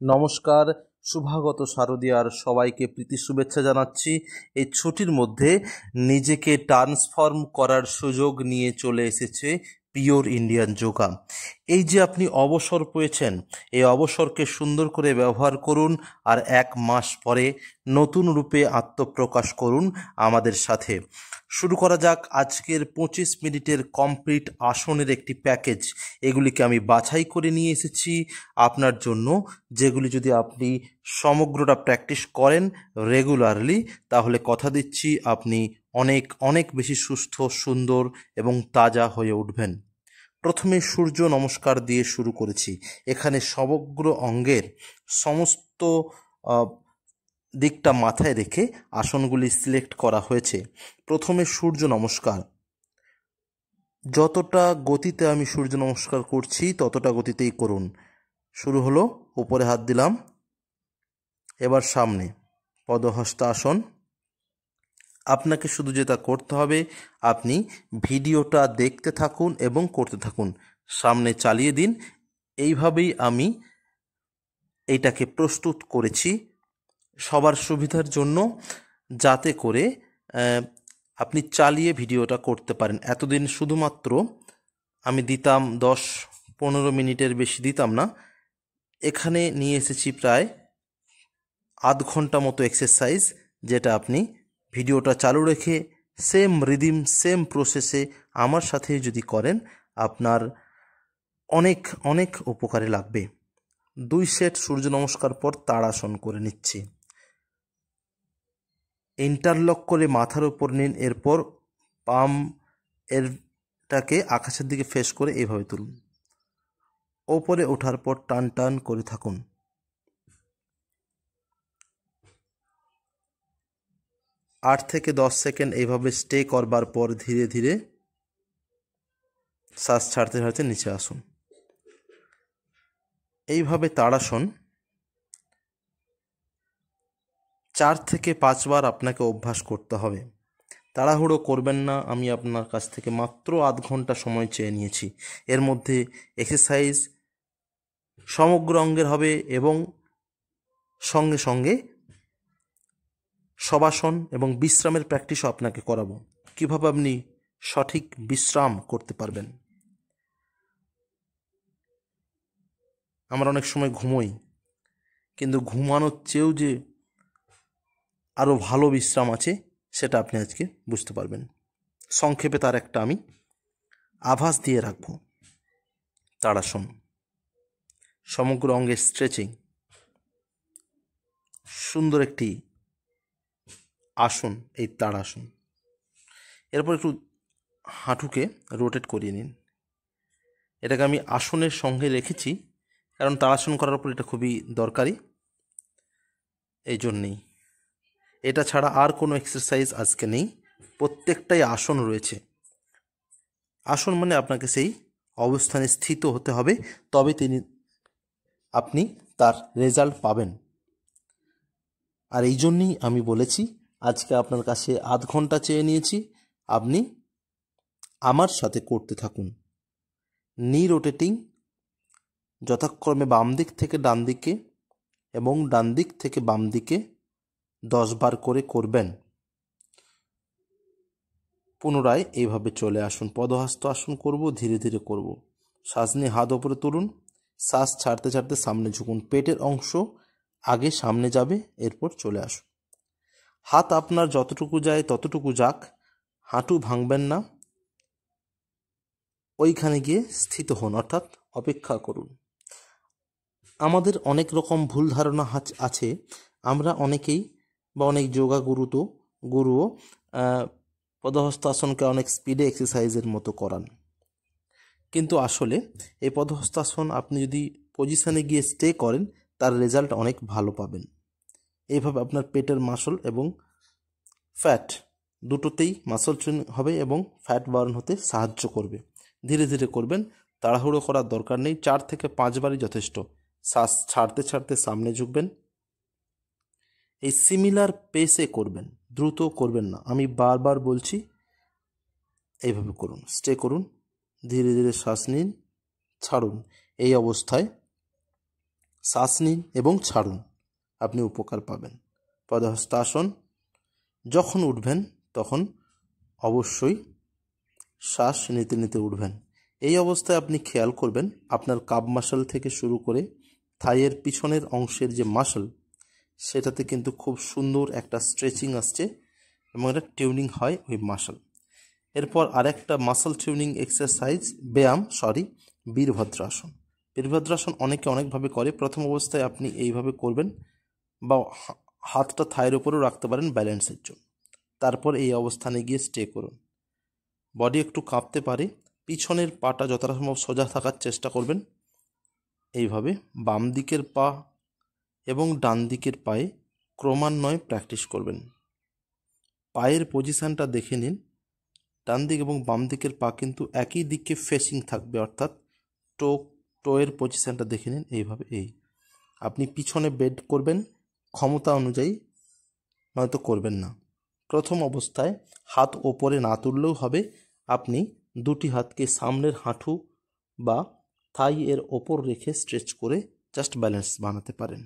নমস্কার, শুভাগত শারদীয়ার সবাইকে প্রীতি শুভেচ্ছা জানাচ্ছি। এই ছুটির মধ্যে নিজেকে ট্রান্সফর্ম করার সুযোগ নিয়ে চলে এসেছে পিওর ইন্ডিয়ান যোগা। এই যে আপনি অবসর পেয়েছেন, এই অবসরকে সুন্দর করে ব্যবহার করুন আর 1 মাস পরে নতুন রূপে আত্মপ্রকাশ করুন আমাদের সাথে। শুরু করা যাক আজকের 25 মিনিটের কমপ্লিট আসনের একটি প্যাকেজ। এগুলিকে আমি বাছাই করে নিয়ে এসেছি আপনার জন্য, যেগুলি যদি আপনি সমগ্রটা প্র্যাকটিস করেন রেগুলারলি, তাহলে কথা দিচ্ছি আপনি অনেক অনেক বেশি সুস্থ, সুন্দর এবং তাজা হয়ে উঠবেন। প্রথমে সূর্য নমস্কার দিয়ে শুরু করেছি। এখানে সমগ্র অঙ্গের সমস্ত দিকটা মাথায় রেখে আসনগুলি সিলেক্ট করা হয়েছে। প্রথমে সূর্য নমস্কার। যতটা গতিতে আমি সূর্য নমস্কার করছি ততটা গতিতেই করুন। শুরু হলো, উপরে হাত দিলাম, এবার সামনে পদহস্ত আসন। আপনাকে শুধু যেটা করতে হবে, আপনি ভিডিওটা দেখতে থাকুন এবং করতে থাকুন, সামনে চালিয়ে দিন। এইভাবেই আমি এইটাকে প্রস্তুত করেছি সবার সুবিধার জন্য, যাতে করে আপনি চালিয়ে ভিডিওটা করতে পারেন। এতদিন শুধুমাত্র আমি দিতাম 10-15 মিনিটের বেশি দিতাম না। এখানে নিয়ে এসেছি প্রায় আধ ঘন্টা মতো এক্সারসাইজ, যেটা আপনি ভিডিওটা চালু রেখে সেম রিদিম, সেম প্রসেসে আমার সাথে যদি করেন, আপনার অনেক অনেক উপকারে লাগবে। 2 সেট সূর্য নমস্কার পর তাড়াসন করে নিচ্ছি। ইন্টারলক করে মাথার উপর নিন, এরপর পাম এরটাকে আকাশের দিকে ফেস করে এইভাবে তুলুন। ওপরে ওঠার পর টান টান করে থাকুন। 8 থেকে 10 সেকেন্ড এইভাবে স্টে করবার পর ধীরে ধীরে শ্বাস ছাড়তে ছাড়তে নিচে আসুন। এইভাবে তাড়াসন 4 থেকে 5 বার আপনাকে অভ্যাস করতে হবে। তাড়াহুড়ো করবেন না। আমি আপনার কাছ থেকে মাত্র আধ ঘন্টা সময় চেয়ে নিয়েছি। এর মধ্যে এক্সারসাইজ সমগ্র অঙ্গের হবে এবং সঙ্গে সঙ্গে শবাসন এবং বিশ্রামের প্র্যাকটিসও আপনাকে করাবো, কীভাবে আপনি সঠিক বিশ্রাম করতে পারবেন। আমরা অনেক সময় ঘুমোই, কিন্তু ঘুমানোর চেয়েও যে আরও ভালো বিশ্রাম আছে, সেটা আপনি আজকে বুঝতে পারবেন। সংক্ষেপে তার একটা আমি আভাস দিয়ে রাখব। তাড়াসন, সমগ্র অঙ্গের স্ট্রেচিং, সুন্দর একটি আসন এই তাড়াসন। এরপর একটু হাঁটুকে রোটেট করিয়ে নিন। এটাকে আমি আসনের সঙ্গে রেখেছি, কারণ তাড়াসন করার পর এটা খুবই দরকারি, এই জন্যেই। এটা ছাড়া আর কোনো এক্সারসাইজ আজকে নেই, প্রত্যেকটাই আসন রয়েছে। আসন মানে আপনাকে সেই অবস্থানে স্থিত হতে হবে, তবে আপনি তার রেজাল্ট পাবেন। আর এই জন্যই আমি বলেছি আজকে আপনার কাছে আধ ঘন্টা চেয়ে নিয়েছি, আপনি আমার সাথে করতে থাকুন। নি রোটেটিং যথাক্রমে বাম দিক থেকে ডান দিকে এবং ডান দিক থেকে বাম দিকে 10 বার করে করবেন। পুনরায় এইভাবে চলে আসুন। পদহস্ত আসন করব, ধীরে ধীরে করব। শ্বাস নিয়ে হাত ওপরে তুলুন, শ্বাস ছাড়তে ছাড়তে সামনে ঝুঁকুন। পেটের অংশ আগে সামনে যাবে, এরপর চলে আসুন। হাত আপনার যতটুকু যায় ততটুকু যাক, হাঁটু ভাঙবেন না। ওইখানে গিয়ে স্থিত হন, অর্থাৎ অপেক্ষা করুন। আমাদের অনেক রকম ভুল ধারণা আছে। আমরা অনেকেই বা অনেক যোগা গুরুও পদহস্তাসনকে অনেক স্পিডে এক্সারসাইজের মতো করান, কিন্তু আসলে এই পদহস্তাসন আপনি যদি পজিশানে গিয়ে স্টে করেন, তার রেজাল্ট অনেক ভালো পাবেন। এইভাবে আপনার পেটের মাসল এবং ফ্যাট দুটোতেই মাসল ট্রেনিং হবে এবং ফ্যাট বার্ন হতে সাহায্য করবে। ধীরে ধীরে করবেন, তাড়াহুড়ো করার দরকার নেই। 4 থেকে 5 বারই যথেষ্ট। শ্বাস ছাড়তে ছাড়তে সামনে ঝুঁকবেন। এই সিমিলার পেসে করবেন, দ্রুত করবেন না। আমি বারবার বলছি, এইভাবে করুন, স্টে করুন, ধীরে ধীরে শ্বাস নিন, ছাড়ুন। এই অবস্থায় শ্বাস নিন এবং ছাড়ুন, আপনি উপকার পাবেন। পদহস্তাসন, যখন উঠবেন তখন অবশ্যই শ্বাস নিতে নিতে উঠবেন। এই অবস্থায় আপনি খেয়াল করবেন আপনার কাপ মাসল থেকে শুরু করে থাইয়ের পিছনের অংশের যে মাসল, সেটাতে কিন্তু খুব সুন্দর একটা স্ট্রেচিং আসছে এবং একটা টিউনিং হয় ওই মাসল। এরপর আরেকটা muscle tuning exercise Virabhadrasana. Virabhadrasana অনেকে অনেকভাবে করে। প্রথম অবস্থায় আপনি এইভাবে করবেন বা হাতটা থাইয়ের উপরেও রাখতে পারেন ব্যালেন্সের জন্য। তারপর এই অবস্থানে গিয়ে স্টে করুন। বডি একটু কাঁপতে পারে, পিছনের পাটা যতটা সম্ভব সোজা থাকার চেষ্টা করবেন। এইভাবে বাম দিকের পা এবং ডান দিকের পায়ে ক্রমান্বয়ে প্র্যাকটিস করবেন। পায়ের পজিশানটা দেখে নিন, ডান দিক এবং বাম দিকের পা কিন্তু একই দিকে ফেসিং থাকবে, অর্থাৎ টোয়ের পজিশানটা দেখে নিন এইভাবে। আপনি পিছনে বেড করবেন ক্ষমতা অনুযায়ী, নয়তো করবেন না। প্রথম অবস্থায় হাত ওপরে না তুললেও হবে, আপনি দুটি হাতকে সামনের হাঁটু বা থাই এর ওপর রেখে স্ট্রেচ করে জাস্ট ব্যালেন্স বানাতে পারেন।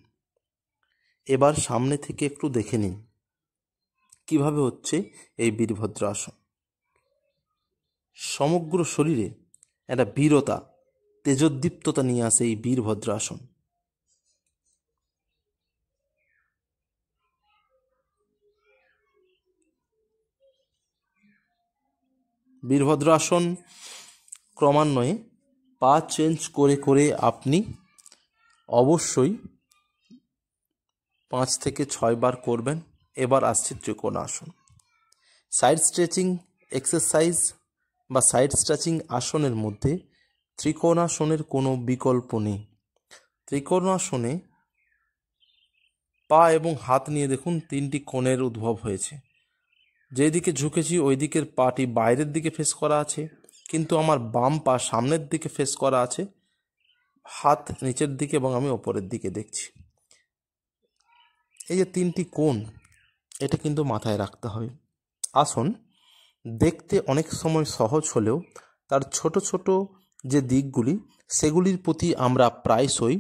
এবার সামনে থেকে একটু দেখে নিন কিভাবে হচ্ছে এই বীরভদ্রাসন। সমগ্র শরীরে একটা বীরতা, তেজোদ্দীপ্ততা নিয়ে আসে এই বীরভদ্রাসন। বীরভদ্রাসন ক্রমান্বয়ে পা চেঞ্জ করে করে আপনি অবশ্যই 5 থেকে 6 বার করবেন। এবার আসছে ত্রিকোণাসন। সাইড স্ট্রেচিং এক্সারসাইজ বা সাইড স্ট্রেচিং আসনের মধ্যে ত্রিকোণাসনের কোনো বিকল্প নেই। ত্রিকোণাসনে পা এবং হাত নিয়ে দেখুন 3টি কোণের উদ্ভব হয়েছে। যেদিকে ঝুঁকেছি ওই দিকের পাটি বাইরের দিকে ফেস করা আছে, কিন্তু আমার বাম পা সামনের দিকে ফেস করা আছে, হাত নিচের দিকে এবং আমি ওপরের দিকে দেখছি। এই যে 3টি কোণ, এটা কিন্তু মাথায় রাখতে হবে। আসন দেখতে অনেক সময় সহজ হলেও তার ছোট ছোট যে দিকগুলি, সেগুলির প্রতি আমরা প্রায়শই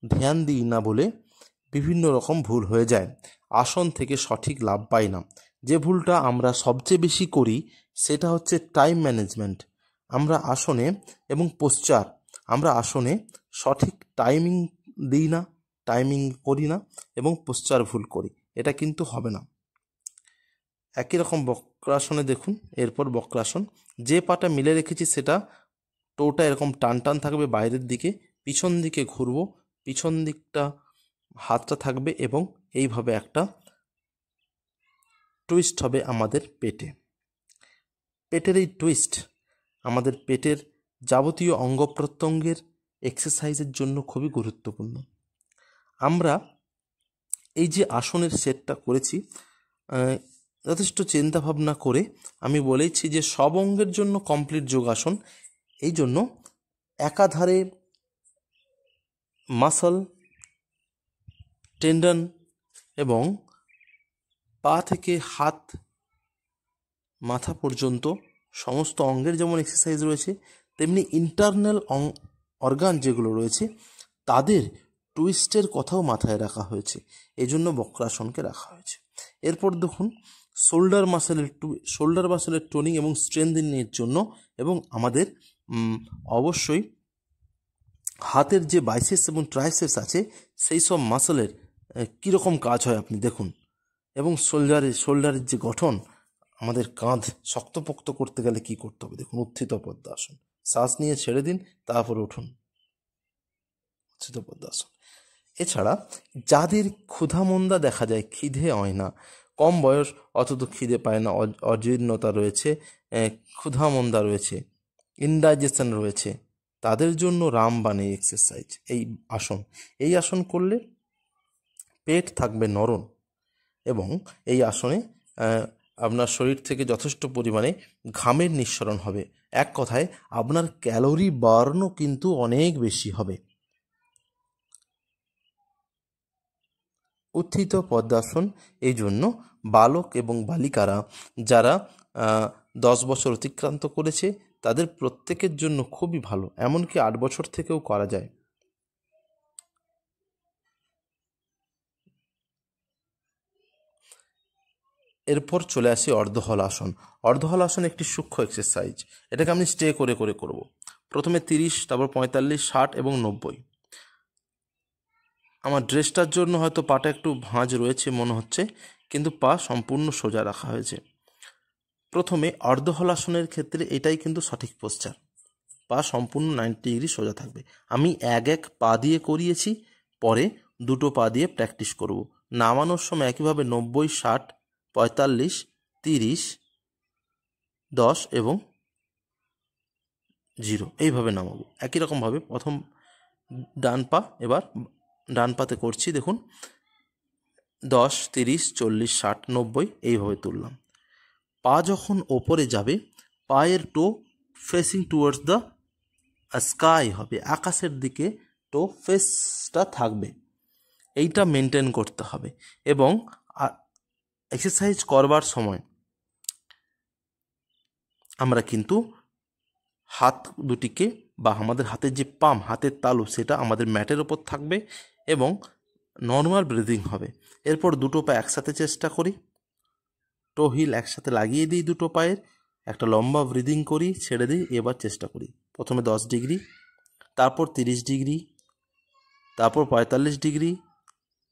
ধ্যান দিই না বলে বিভিন্ন রকম ভুল হয়ে যায়, আসন থেকে সঠিক লাভ পাই না। যে ভুলটা আমরা সবচেয়ে বেশি করি সেটা হচ্ছে টাইম ম্যানেজমেন্ট। আমরা আসনে এবং পোশ্চার, আমরা আসনে সঠিক টাইমিং দিই না, টাইমিং করি না এবং পোশ্চার ভুল করি। এটা কিন্তু হবে না। একই রকম বক্রাসনে দেখুন, এরপর বক্রাসন, যে পাটা মিলে রেখেছি সেটা টোটা এরকম টান টান থাকবে বাইরের দিকে, পিছন দিকে ঘুরবো, পিছন দিকটা হাতটা থাকবে এবং এইভাবে একটা টুইস্ট হবে আমাদের পেটে। পেটের এই টুইস্ট আমাদের পেটের যাবতীয় অঙ্গ প্রত্যঙ্গের এক্সারসাইজের জন্য খুবই গুরুত্বপূর্ণ। আমরা এই যে আসনের সেটটা করেছি, যথেষ্ট চিন্তাভাবনা করে আমি বলেছি যে সব অঙ্গের জন্য কমপ্লিট যোগাসন। এই জন্য একাধারে মাসল, টেন্ডন এবং পা থেকে হাত মাথা পর্যন্ত সমস্ত অঙ্গের যেমন এক্সারসাইজ রয়েছে, তেমনি ইন্টারনাল অর্গান যেগুলো রয়েছে তাদের টুইস্টের কথাও মাথায় রাখা হয়েছে, এই জন্য বক্রাসনকে রাখা হয়েছে। এরপর দেখুন শোল্ডার মাসেলের টোনিং এবং স্ট্রেংথেনিংয়ের জন্য, এবং আমাদের অবশ্যই হাতের যে বাইসেপস এবং ট্রাইসেপস আছে সেই সব মাসেলের কীরকম কাজ হয় আপনি দেখুন। এবং শোল্ডারের যে গঠন, আমাদের কাঁধ শক্তপোক্ত করতে গেলে কি করতে হবে দেখুন। উত্থিত পদ্মাসন, শ্বাস নিয়ে ছেড়ে দিন, তারপর উঠুন, উত্থিত পদ্মাসন। এছাড়া যাদের ক্ষুধামন্দা দেখা যায়, খিদে হয় না, কম বয়স অথচ খিদে পায় না, অজীর্ণতা রয়েছে, ক্ষুধামন্দা রয়েছে, ইনডাইজেশন রয়েছে, তাদের জন্য রামবাণ এই এক্সারসাইজ, এই আসন। এই আসন করলে পেট থাকবে নরম এবং এই আসনে আপনার শরীর থেকে যথেষ্ট পরিমাণে ঘামের নিঃসরণ হবে। এক কথায় আপনার ক্যালোরি বার্নও কিন্তু অনেক বেশি হবে। উত্থিত পদ্মাসন এই জন্য বালক এবং বালিকারা যারা 10 বছর অতিক্রান্ত করেছে তাদের প্রত্যেকের জন্য খুবই ভালো, এমনকি 8 বছর থেকেও করা যায়। এরপর চলে আসি অর্ধহলাসন। অর্ধহলাসন একটি সূক্ষ্ম এক্সারসাইজ, এটাকে আমি স্টে করে করে করব। প্রথমে 30, তারপর 45, 60 এবং 90। আমার ড্রেসটার জন্য হয়তো পাটা একটু ভাঁজ রয়েছে মনে হচ্ছে, কিন্তু পা সম্পূর্ণ সোজা রাখা হয়েছে। প্রথমে অর্ধহলাসনের ক্ষেত্রে এটাই কিন্তু সঠিক পোশ্চার, পা সম্পূর্ণ 90 ডিগ্রি সোজা থাকবে। আমি এক পা দিয়ে করিয়েছি, পরে দুটো পা দিয়ে প্র্যাকটিস করব। নামানোর সময় একইভাবে 90, 60, 45, 30, 10 এবং 0 এইভাবে নামাবো। একই রকমভাবে প্রথম ডান পা, এবার ডান পাতে করছি, দেখুন 10, 30, 40, 60, 90 এইভাবে তুললাম। পা যখন ওপরে যাবে, পায়ের টো ফেসিং টুয়ার্ডস দ্য স্কাই হবে, আকাশের দিকে টো ফেসটা থাকবে। এইটা মেনটেন করতে হবে। এবং এক্সারসাইজ করবার সময় আমরা কিন্তু হাত দুটিকে বা আমাদের হাতের যে পাম, হাতের তালু, সেটা আমাদের ম্যাটের ওপর থাকবে এবং নর্মাল ব্রিদিং হবে। এরপর দুটো পা একসাথে চেষ্টা করি, টো হিল একসাথে লাগিয়ে দিই দুটো পায়ের, একটা লম্বা ব্রিদিং করি, ছেড়ে দিই, এবার চেষ্টা করি। প্রথমে 10 ডিগ্রি, তারপর 30 ডিগ্রি, তারপর 45 ডিগ্রি,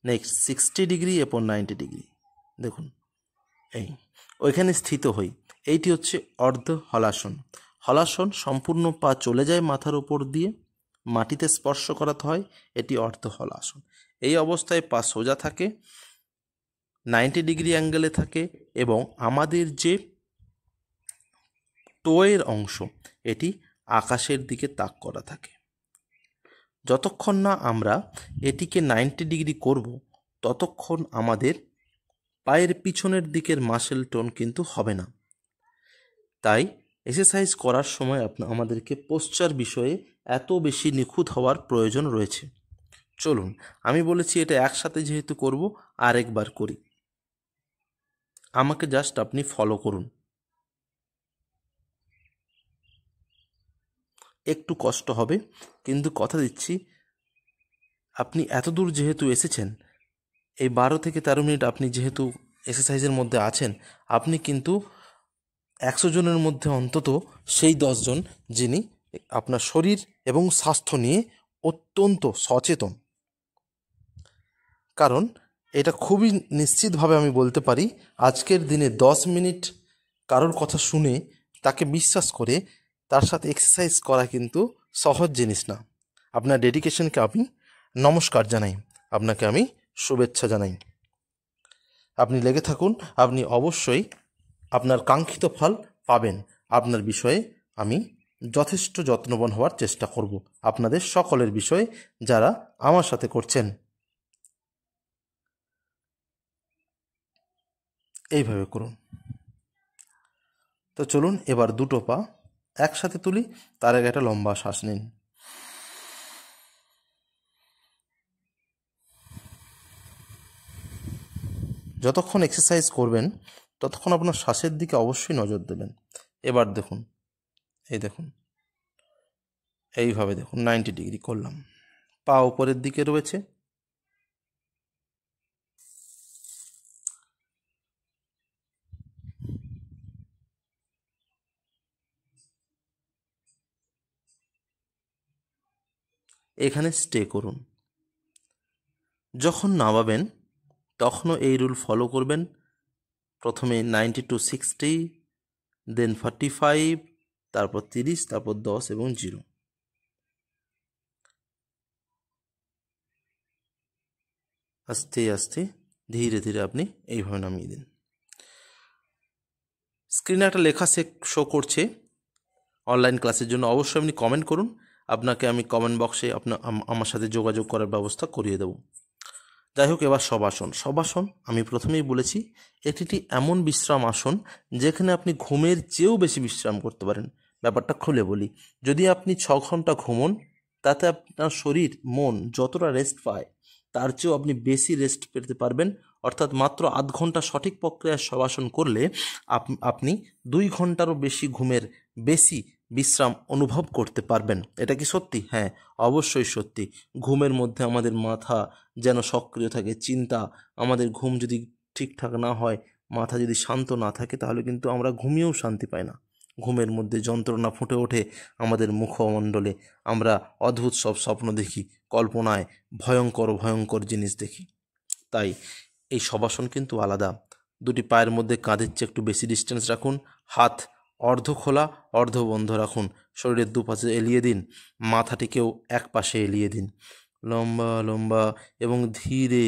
নেক্সট 60 ডিগ্রি, এরপর 90 ডিগ্রি। দেখুন এই ওইখানে স্থিত হই। এইটি হচ্ছে অর্ধ হলাসন। হলাসন সম্পূর্ণ পা চলে যায় মাথার উপর দিয়ে, মাটিতে স্পর্শ করাতে হয়, এটি অর্ধ হলাসন। এই অবস্থায় পা সোজা থাকে, 90 ডিগ্রি অ্যাঙ্গেলে থাকে এবং আমাদের যে টোয়ের অংশ এটি আকাশের দিকে তাক করা থাকে। যতক্ষণ না আমরা এটিকে 90 ডিগ্রি করব, ততক্ষণ আমাদের পায়ের পিছনের দিকের মাসেল টোন কিন্তু হবে না। তাই এক্সারসাইজ করার সময় আমাদেরকে পোশ্চার বিষয়ে এত বেশি নিখুঁত হওয়ার প্রয়োজন রয়েছে। চলুন, আমি বলেছি এটা একসাথে যেহেতু করব, আরেকবার করি। আমাকে জাস্ট আপনি ফলো করুন। একটু কষ্ট হবে, কিন্তু কথা দিচ্ছি আপনি এত দূর যেহেতু এসেছেন, এই 12 থেকে 13 মিনিট আপনি যেহেতু এক্সারসাইজের মধ্যে আছেন, আপনি কিন্তু 100 জনের মধ্যে অন্তত সেই 10 জন যিনি আপনার শরীর এবং স্বাস্থ্য নিয়ে অত্যন্ত সচেতন। কারণ এটা খুবই নিশ্চিতভাবে আমি বলতে পারি, আজকের দিনে 10 মিনিট কারোর কথা শুনে তাকে বিশ্বাস করে তার সাথে এক্সারসাইজ করা কিন্তু সহজ জিনিস না। আপনার ডেডিকেশনকে আমি নমস্কার জানাই, আপনাকে আমি শুভেচ্ছা জানাই। আপনি লেগে থাকুন, আপনি অবশ্যই আপনার কাঙ্ক্ষিত ফল পাবেন। আপনার বিষয়ে আমি যথেষ্ট যত্নবান হওয়ার চেষ্টা করব, আপনাদের সকলের বিষয়ে যারা আমার সাথে করছেন। এইভাবে করুন। তো চলুন এবার দুটো পা একসাথে তুলি, তার আগে একটা লম্বা শ্বাস নিন। যতক্ষণ এক্সারসাইজ করবেন ততক্ষণ আপনার শ্বাসের দিকে অবশ্যই নজর দেবেন। এবার দেখুন, এই দেখুন, এইভাবে দেখুন 90 ডিগ্রি করলাম, পা উপরের দিকে রয়েছে। এখানে স্টে করুন। যখন নামাবেন তখনও এই রুল ফলো করবেন। প্রথমে 90 to 60, দেন 45, তারপর 30, তারপর 10 এবং 0। আস্তে আস্তে ধীরে ধীরে আপনি এইভাবে নামিয়ে দিন। স্ক্রিনে একটা লেখা শো করছে অনলাইন ক্লাসের জন্য, অবশ্যই আপনি কমেন্ট করুন, আপনাকে আমি কমেন্ট বক্সে আমার সাথে যোগাযোগ করার ব্যবস্থা করিয়ে দেব। যাই হোক, এবার শবাসন। শবাসন আমি প্রথমেই বলেছি, এটি এমন বিশ্রাম আসন যেখানে আপনি ঘুমের চেয়েও বেশি বিশ্রাম করতে পারেন। ব্যাপারটা খুলে বলি, যদি আপনি 6 ঘন্টা ঘুমন, তাতে আপনার শরীর মন যতটা রেস্ট পায় তার চেয়েও আপনি বেশি রেস্ট পেতে পারবেন। অর্থাৎ মাত্র আধ ঘন্টা সঠিক প্রক্রিয়ায় শবাসন করলে আপনি 2 ঘন্টারও বেশি ঘুমের বেশি বিশ্রাম অনুভব করতে পারবেন। এটা কি সত্যি? হ্যাঁ, অবশ্যই সত্যি। ঘুমের মধ্যে আমাদের মাথা যেন সক্রিয় থাকে, চিন্তা, আমাদের ঘুম যদি ঠিকঠাক না হয় মাথা যদি শান্ত না থাকে তাহলে কিন্তু আমরা ঘুমিয়েও শান্তি পাই না। ঘুমের মধ্যে যন্ত্রণা ফুটে ওঠে আমাদের মুখমণ্ডলে, আমরা অদ্ভুত সব স্বপ্ন দেখি, কল্পনায় ভয়ঙ্কর ভয়ঙ্কর জিনিস দেখি। তাই এই শবাসন কিন্তু আলাদা। দুটি পায়ের মধ্যে কাঁধের চেয়ে একটু বেশি ডিস্টেন্স রাখুন, হাত অর্ধ খোলা অর্ধ বন্ধ রাখুন, শরীরের দুপাশে এলিয়ে দিন, মাথাটিকেও এক পাশে এলিয়ে দিন, লম্বা লম্বা এবং ধীরে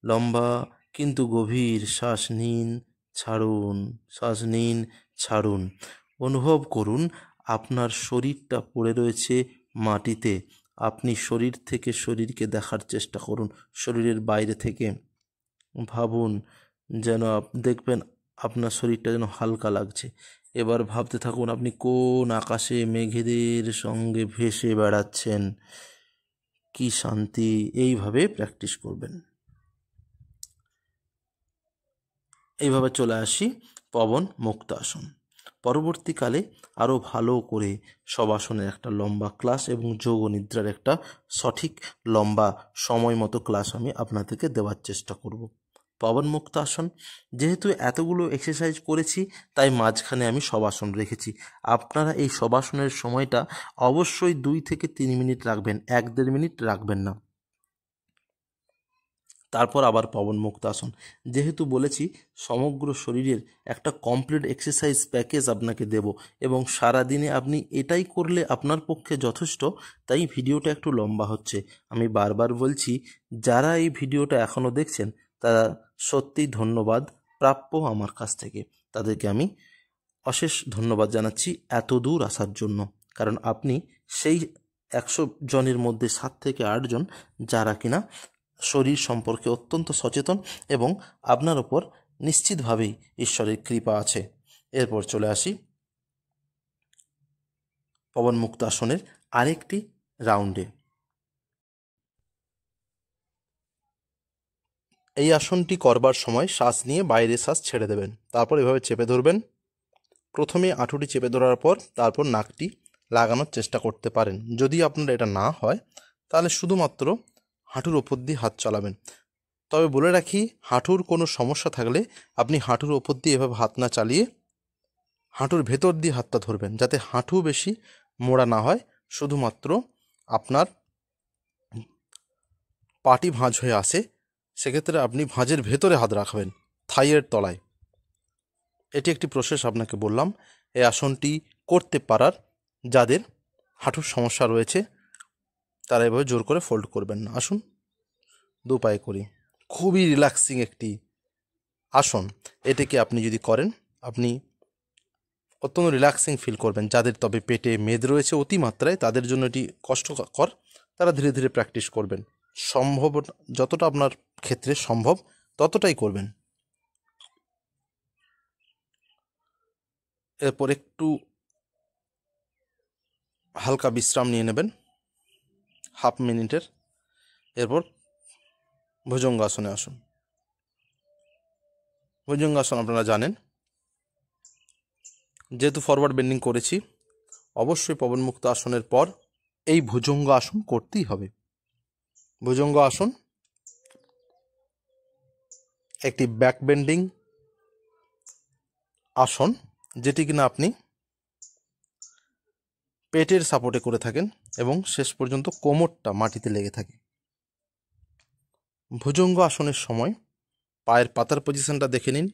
লম্বা কিন্তু গভীর শ্বাস নিন, ছাড়ুন, শ্বাস নিন, ছাড়ুন। অনুভব করুন আপনার শরীরটা পড়ে রয়েছে মাটিতে। আপনি শরীর থেকে শরীরকে দেখার চেষ্টা করুন, শরীরের বাইরে থেকে ভাবুন যেন দেখবেন আপনার শরীরটা যেন হালকা লাগছে। এবার ভাবতে থাকুন আপনি কোন আকাশে মেঘেদের সঙ্গে ভেসে বেড়াচ্ছেন, কি শান্তি। এইভাবে প্র্যাকটিস করবেন। এইভাবে চলে আসি পবন মুক্ত আসন। পরবর্তীকালে আরও ভালো করে শবাসনের একটা লম্বা ক্লাস এবং যোগ নিদ্রার একটা সঠিক লম্বা সময় মতো ক্লাস আমি আপনাদেরকে দেওয়ার চেষ্টা করব। পবন মুক্ত আসন যেহেতু এতগুলো এক্সারসাইজ করেছি, তাই মাঝখানে আমি শবাসন রেখেছি। আপনারা এই শবাসনের সময়টা অবশ্যই 2 থেকে 3 মিনিট রাখবেন, 1-1.5 মিনিট রাখবেন না। তারপর আবার পবন মুক্ত আসন। যেহেতু বলেছি সমগ্র শরীরের একটা কমপ্লিট এক্সারসাইজ প্যাকেজ আপনাকে দেব এবং সারাদিনে আপনি এটাই করলে আপনার পক্ষে যথেষ্ট। তাই ভিডিওটা একটু লম্বা হচ্ছে। আমি বারবার বলছি, যারা এই ভিডিওটা এখনও দেখছেন তারা সত্যিই ধন্যবাদ প্রাপ্য আমার কাছ থেকে। তাদেরকে আমি অশেষ ধন্যবাদ জানাচ্ছি এত দূর আসার জন্য। কারণ আপনি সেই 100 জনের মধ্যে 7 থেকে 8 জন যারা কিনা শরীর সম্পর্কে অত্যন্ত সচেতন এবং আপনার ওপর নিশ্চিতভাবেই ঈশ্বরের কৃপা আছে। এরপর চলে আসি পবন মুক্ত আসনের আরেকটি রাউন্ডে। এই আসনটি করবার সময় শ্বাস নিয়ে বাইরে শ্বাস ছেড়ে দেবেন। তারপর এভাবে চেপে ধরবেন। প্রথমে হাঁটুটি চেপে ধরার পর তারপর নাকটি লাগানোর চেষ্টা করতে পারেন। যদি আপনার এটা না হয় তাহলে শুধুমাত্র হাঁটুর ওপর দিয়ে হাত চালাবেন। তবে বলে রাখি, হাঁটুর কোনো সমস্যা থাকলে আপনি হাঁটুর ওপর দিয়ে এভাবে হাত না চালিয়ে হাঁটুর ভেতর দিয়ে হাতটা ধরবেন, যাতে হাঁটু বেশি মোড়া না হয়। শুধুমাত্র আপনার পাটি ভাঁজ হয়ে আসে, সেক্ষেত্রে আপনি ভাঁজের ভেতরে হাত রাখবেন, থাইয়ের তলায়। এটি একটি প্রসেস আপনাকে বললাম। এই আসনটি করতে পারার যাদের হাঁটুর সমস্যা রয়েছে তারা এভাবে জোর করে ফোল্ড করবেন না। আসুন দু পায়ে করি। খুবই রিল্যাক্সিং একটি আসন। এটাকে আপনি যদি করেন আপনি অত্যন্ত রিল্যাক্সিং ফিল করবেন। যাদের তবে পেটে মেদ রয়েছে অতিমাত্রায়, তাদের জন্য এটি কষ্টকর, তারা ধীরে ধীরে প্র্যাকটিস করবেন। সম্ভব যতটা আপনার ক্ষেত্রে সম্ভব ততটাই করবেন। এরপর একটু হালকা বিশ্রাম নিয়ে নেবেন 1/2 মিনিটের। এরপর ভুজঙ্গাসনে আসুন। ভুজঙ্গাসন আপনারা জানেন, যেহেতু ফরওয়ার্ড বেন্ডিং করেছি, অবশ্যই পবনমুক্ত আসনের পর এই ভুজঙ্গ আসন করতেই হবে। ভুজঙ্গ আসন একটি ব্যাক বেন্ডিং আসন, যেটি কিনা আপনি পেটের সাপোর্টে করে থাকেন এবং শেষ পর্যন্ত কোমরটা মাটিতে লেগে থাকে। ভুজঙ্গ আসনের সময় পায়ের পাতার পজিশনটা দেখে নিন,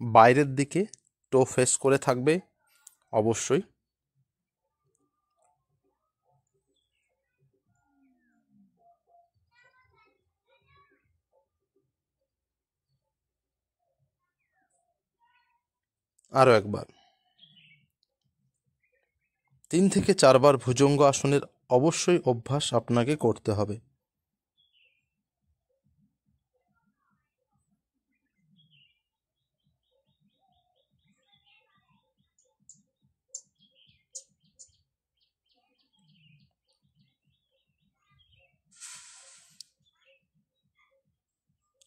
বাইরের দিকে টো ফেস করে থাকবে অবশ্যই। আরও একবার 3 থেকে 4 বার ভুজঙ্গ আসনের অবশ্যই অভ্যাস আপনাকে করতে হবে।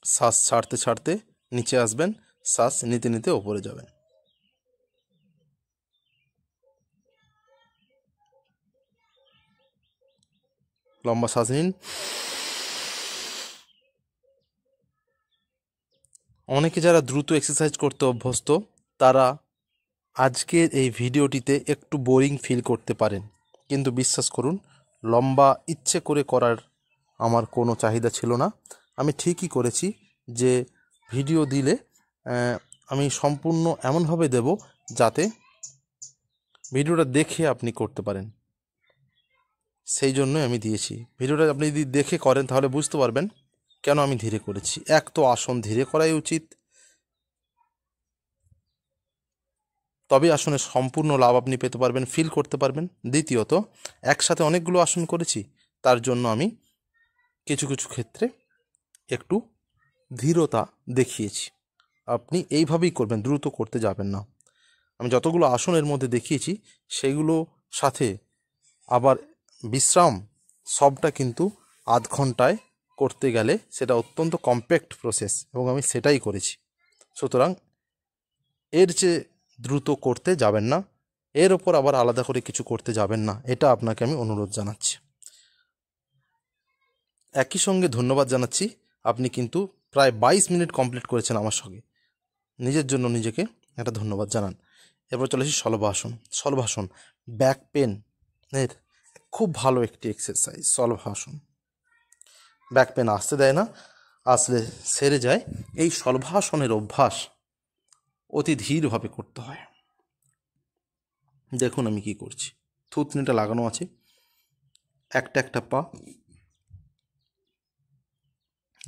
শ্বাস ছাড়তে ছাড়তে নিচে আসবেন, শ্বাস নিতে নিতে ওপরে যাবেন। লম্বা শ্বাস নিন, অনেকে যারা দ্রুত এক্সারসাইজ করতে অভ্যস্ত তারা আজকের এই ভিডিওটিতে একটু বোরিং ফিল করতে পারেন, কিন্তু বিশ্বাস করুন লম্বা ইচ্ছে করে করার আমার কোনো চাহিদা ছিল না। আমি ঠিকই করেছি যে ভিডিও দিলে আমি সম্পূর্ণ এমনভাবে দেব যাতে ভিডিওটা দেখে আপনি করতে পারেন, সেই জন্যই আমি দিয়েছি। ভিডিওটা আপনি যদি দেখে করেন তাহলে বুঝতে পারবেন কেন আমি ধীরে করেছি। এক তো আসন ধীরে করাই উচিত, তবে আসনের সম্পূর্ণ লাভ আপনি পেতে পারবেন, ফিল করতে পারবেন। দ্বিতীয়ত একসাথে অনেকগুলো আসন করেছি, তার জন্য আমি কিছু কিছু ক্ষেত্রে একটু ধীরতা দেখিয়েছি। আপনি এইভাবেই করবেন, দ্রুত করতে যাবেন না। আমি যতগুলো আসনের মধ্যে দেখিয়েছি সেগুলো সাথে আবার বিশ্রাম সবটা কিন্তু আধ ঘন্টায় করতে গেলে সেটা অত্যন্ত কম্প্যাক্ট প্রসেস, এবং আমি সেটাই করেছি। সুতরাং এর চেয়ে দ্রুত করতে যাবেন না, এর ওপর আবার আলাদা করে কিছু করতে যাবেন না, এটা আপনাকে আমি অনুরোধ জানাচ্ছি। একই সঙ্গে ধন্যবাদ জানাচ্ছি, আপনি কিন্তু প্রায় 22 মিনিট কমপ্লিট করেছেন আমার সঙ্গে। নিজের জন্য নিজেকে একটা ধন্যবাদ জানান। এরপর চলে আসি শলভাসন। শলভাসন ব্যাক পেন এর খুব ভালো একটি এক্সারসাইজ। শলভাসন ব্যাক পেন আসতে দেয় না, আসলে সেরে যায়। এই শলভাসনের অভ্যাস অতি ধীরভাবে করতে হয়। দেখুন আমি কি করছি, থুতনিটা লাগানো আছে, একটা একটা পা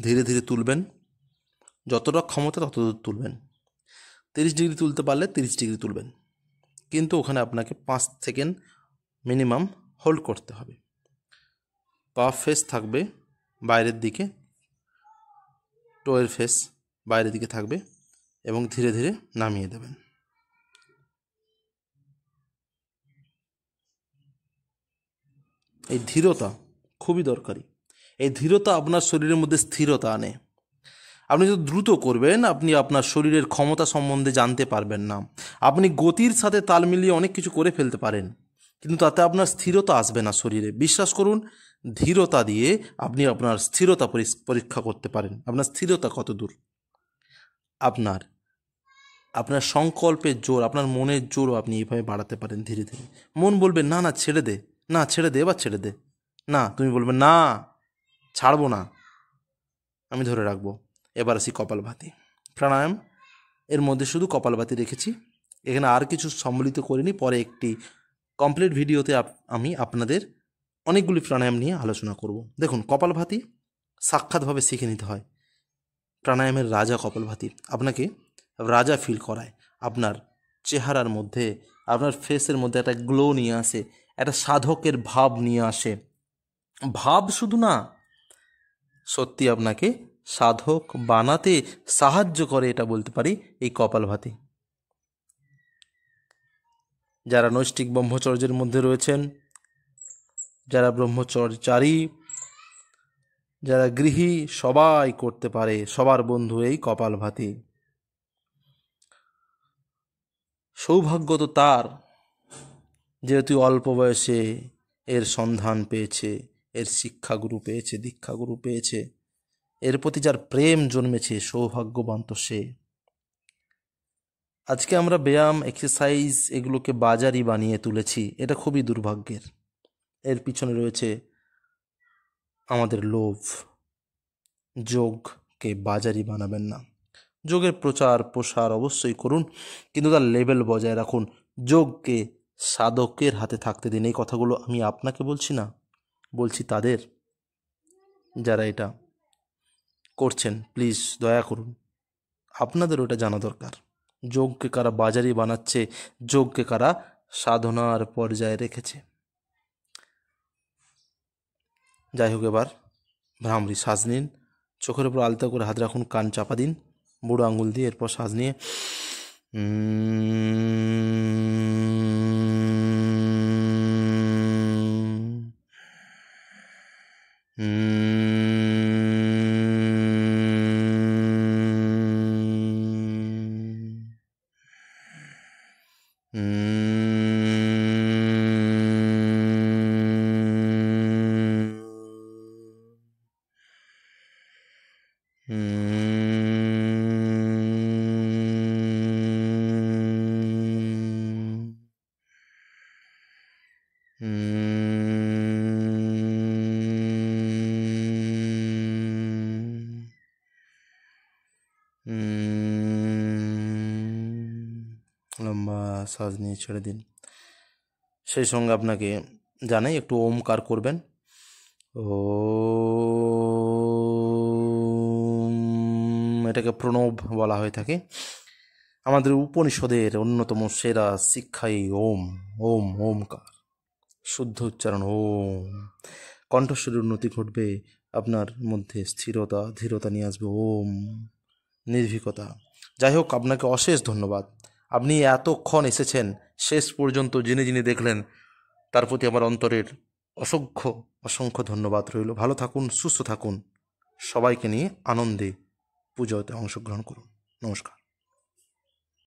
ধীরে ধীরে তুলবেন, যতটা ক্ষমতা ততদূর তুলবেন। 30 ডিগ্রি তুলতে পারলে 30 ডিগ্রি তুলবেন, কিন্তু ওখানে আপনাকে 5 সেকেন্ড মিনিমাম হোল্ড করতে হবে। পা ফেস থাকবে বাইরের দিকে, টোয়ের ফেস বাইরের দিকে থাকবে, এবং ধীরে ধীরে নামিয়ে দেবেন। এই ধীরতা খুবই দরকারি। এই ধীরতা আপনার শরীরের মধ্যে স্থিরতা আনে। আপনি যদি দ্রুত করবেন আপনি আপনার শরীরের ক্ষমতা সম্বন্ধে জানতে পারবেন না। আপনি গতির সাথে তাল মিলিয়ে অনেক কিছু করে ফেলতে পারেন, কিন্তু তাতে আপনার স্থিরতা আসবে না শরীরে। বিশ্বাস করুন, ধীরতা দিয়ে আপনি আপনার স্থিরতা পরীক্ষা করতে পারেন। আপনার স্থিরতা কত দূর, আপনার আপনার সংকল্পের জোর, আপনার মনের জোরও আপনি এইভাবে বাড়াতে পারেন ধীরে ধীরে। মন বলবে না না ছেড়ে দে, না ছেড়ে দে, এবার ছেড়ে দে, না তুমি বলবে না ছাড়বো না, আমি ধরে রাখবো। এবার আসি কপালভাতি প্রাণায়াম। এর মধ্যে শুধু কপালভাতি রেখেছি, এখানে আর কিছু সম্মিলিত করিনি। পরে একটি কমপ্লিট ভিডিওতে আমি আপনাদের অনেকগুলি প্রাণায়াম নিয়ে আলোচনা করব। দেখুন, কপালভাতি সাক্ষাৎভাবে শিখে নিতে হয়। প্রাণায়ামের রাজা কপালভাতি আপনাকে রাজা ফিল করায়। আপনার চেহারার মধ্যে, আপনার ফেসের মধ্যে একটা গ্লো নিয়ে আসে, একটা সাধকের ভাব নিয়ে আসে। ভাব শুধু না, সত্যি আপনাকে সাধক বানাতে সাহায্য করে, এটা বলতে পারি এই কপালভাতি। যারা নৈষ্ঠিক ব্রহ্মচর্যের মধ্যে রয়েছেন, যারা ব্রহ্মচর্যারী, যারা গৃহী, সবাই করতে পারে, সবার বন্ধু এই কপালভাতি। সৌভাগ্য তো তার, যেহেতু অল্প বয়সে এর সন্ধান পেয়েছে, এর শিক্ষাগুরু পেয়েছে, দীক্ষাগুরু পেয়েছে, এর প্রতি যার প্রেম জন্মেছে, সৌভাগ্যবান তো সে। আজকে আমরা ব্যায়াম, এক্সারসাইজ এগুলোকে বাজারি বানিয়ে তুলেছি, এটা খুবই দুর্ভাগ্যের। এর পিছনে রয়েছে আমাদের লোভ। যোগকে বাজারি বানাবেন না। যোগের প্রচার প্রসার অবশ্যই করুন, কিন্তু তার লেভেল বজায় রাখুন। যোগকে সাধকের হাতে থাকতে দিন। এই কথাগুলো আমি আপনাকে বলছি না, বলছি তাদের যারা এটা করছেন। প্লিজ দয়া করুন, আপনাদের ওটা জানা দরকার। যোগকে কারা বাজারি বানাচ্ছে, যোগকে কারা সাধনার পর্যায়ে রেখেছে। যাই হোক, এবার ভ্রামরি শ্বাস নিন, চোখের উপর আলতো করে হাত রাখুন, কান চাপা দিন বুড়ো আঙুল দিয়ে, এরপর শ্বাস নিয়ে লম্বা শ্বাস নিয়ে ছেড়ে দিন। সেই সঙ্গে আপনাকে জানাই একটু ওমকার করবেন। এটাকে প্রণব বলা হয়ে থাকে। আমাদের উপনিষদের অন্যতম সেরা শিক্ষাই ওম। ওম ওমকার, শুদ্ধ উচ্চারণ ওম। কণ্ঠস্বরের উন্নতি ঘটবে, আপনার মধ্যে স্থিরতা ধীরতা নিয়ে আসবে ওম, নির্ভীকতা। যাই হোক, আপনাকে অশেষ ধন্যবাদ। আপনি এতক্ষণ এসেছেন, শেষ পর্যন্ত যিনি দেখলেন, তার প্রতি আমার অন্তরের অসংখ্য অসংখ্য ধন্যবাদ রইল। ভালো থাকুন, সুস্থ থাকুন, সবাইকে নিয়ে আনন্দে পুজোতে অংশগ্রহণ করুন। নমস্কার।